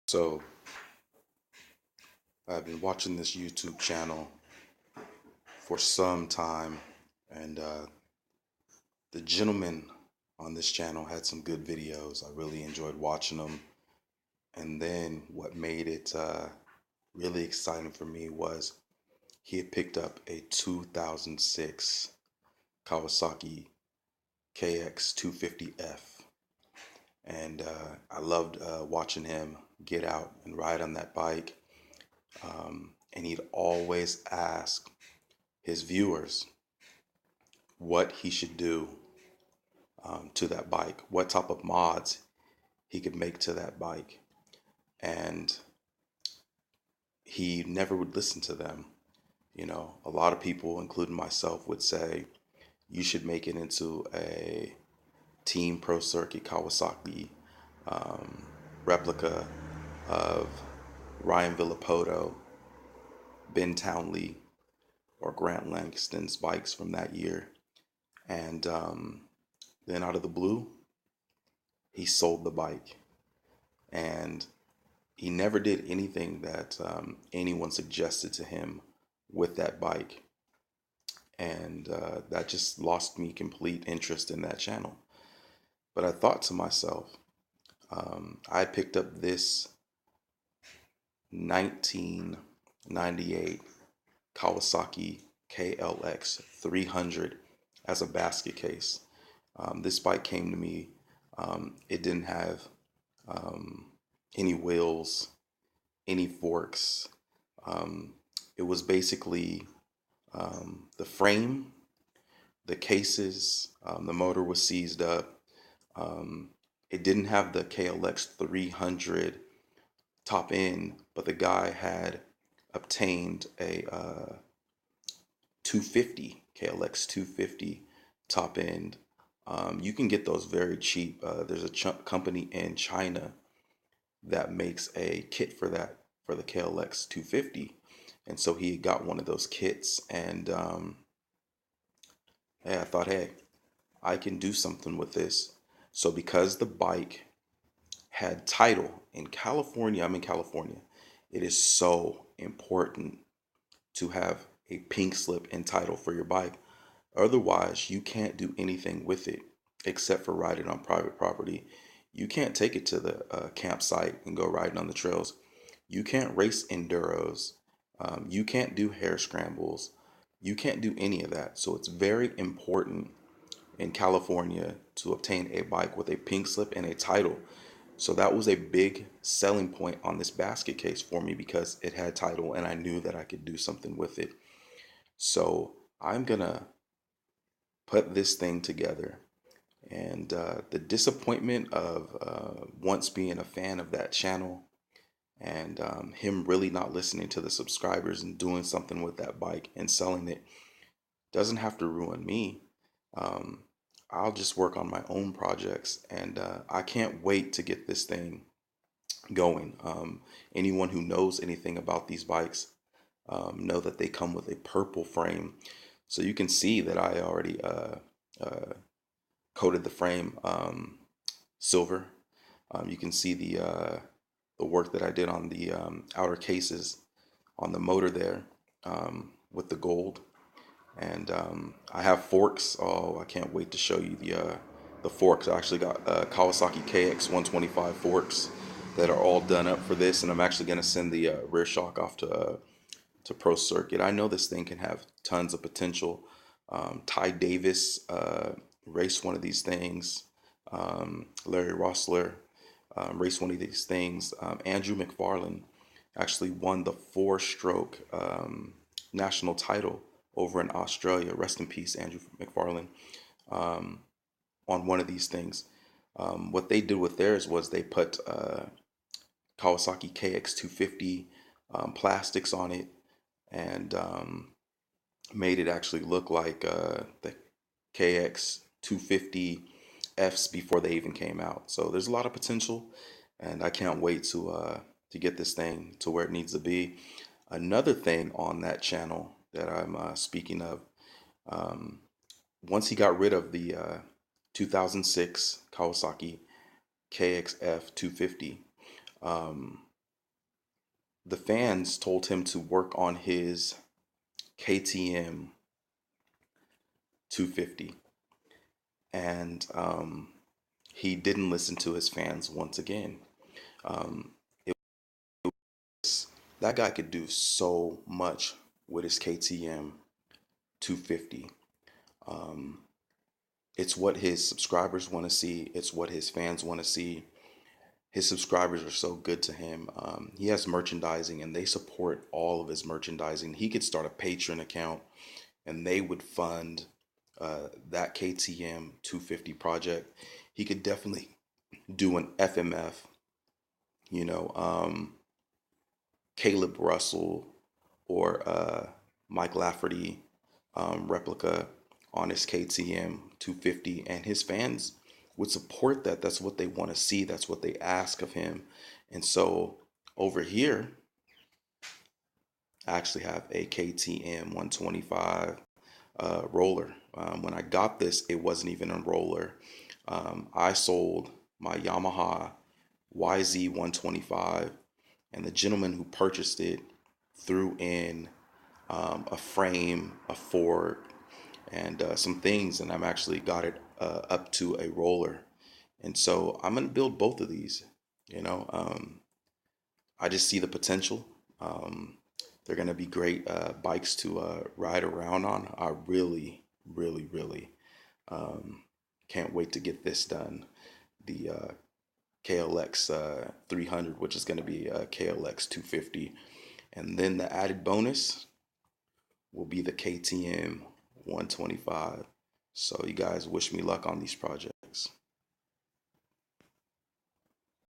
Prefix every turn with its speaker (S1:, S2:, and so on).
S1: So I've been watching this YouTube channel for some time, and the gentleman on this channel had some good videos. I really enjoyed watching them. And then what made it really exciting for me was he had picked up a 2006 Kawasaki KX250F. And I loved watching him get out and ride on that bike. And he'd always ask his viewers what he should do to that bike, what type of mods he could make to that bike. And he never would listen to them. You know, a lot of people, including myself, would say you should make it into a Team Pro Circuit Kawasaki um, replica of Ryan Villapoto, Ben Townley, or Grant Langston's bikes from that year. And then out of the blue, he sold the bike. And he never did anything that anyone suggested to him with that bike. And that just lost me complete interest in that channel. But I thought to myself, I picked up this 1998 Kawasaki KLX300 as a basket case. This bike came to me. It didn't have any wheels, any forks. It was basically the frame, the cases, the motor was seized up. It didn't have the KLX 300 top end, but the guy had obtained a 250 KLX 250 top end. You can get those very cheap. There's a company in China that makes a kit for that for the KLX 250, and so he got one of those kits. And hey, I thought, hey, I can do something with this. So because the bike had title in California, I'm in California, it is so important to have a pink slip and title for your bike. Otherwise, you can't do anything with it except for ride it on private property. You can't take it to the campsite and go riding on the trails. You can't race enduros. You can't do hair scrambles. You can't do any of that. So it's very important in California to obtain a bike with a pink slip and a title. So that was a big selling point on this basket case for me because it had title and I knew that I could do something with it. So I'm gonna put this thing together. And the disappointment of once being a fan of that channel and him really not listening to the subscribers and doing something with that bike and selling it doesn't have to ruin me. Um, I'll just work on my own projects, and I can't wait to get this thing going. Anyone who knows anything about these bikes know that they come with a purple frame, so you can see that I already uh, coated the frame silver. You can see the work that I did on the outer cases on the motor there with the gold. And I have forks. Oh, I can't wait to show you the forks. I actually got Kawasaki KX125 forks that are all done up for this, and I'm actually going to send the rear shock off to Pro Circuit. I know this thing can have tons of potential. Ty Davis raced one of these things. Larry Rossler raced one of these things. Andrew McFarlane actually won the four-stroke national title over in Australia. Rest in peace, Andrew McFarlane. On one of these things. What they did with theirs was they put Kawasaki KX250 plastics on it and made it actually look like the KX250Fs before they even came out. So there's a lot of potential, and I can't wait to get this thing to where it needs to be. Another thing on that channel that I'm speaking of, once he got rid of the 2006 Kawasaki KXF 250, the fans told him to work on his KTM 250, and he didn't listen to his fans once again. Um, it was, that guy could do so much with his KTM 250. Um, it's what his subscribers want to see. It's what his fans want to see. His subscribers are so good to him. He has merchandising and they support all of his merchandising. He could start a Patreon account and they would fund that KTM 250 project. He could definitely do an FMF, you know, Caleb Russell or Mike Lafferty replica on his KTM 250, and his fans would support that. That's what they want to see. That's what they ask of him. And so over here, I actually have a KTM 125 roller. When I got this, it wasn't even a roller. I sold my Yamaha YZ125, and the gentleman who purchased it threw in a frame, a fork, and some things, and I'm actually got it up to a roller. And so I'm gonna build both of these. You know, I just see the potential. They're gonna be great bikes to ride around on. I really, really, really can't wait to get this done. The KLX 300, which is going to be a KLX 250. And then the added bonus will be the KTM 125. So you guys wish me luck on these projects.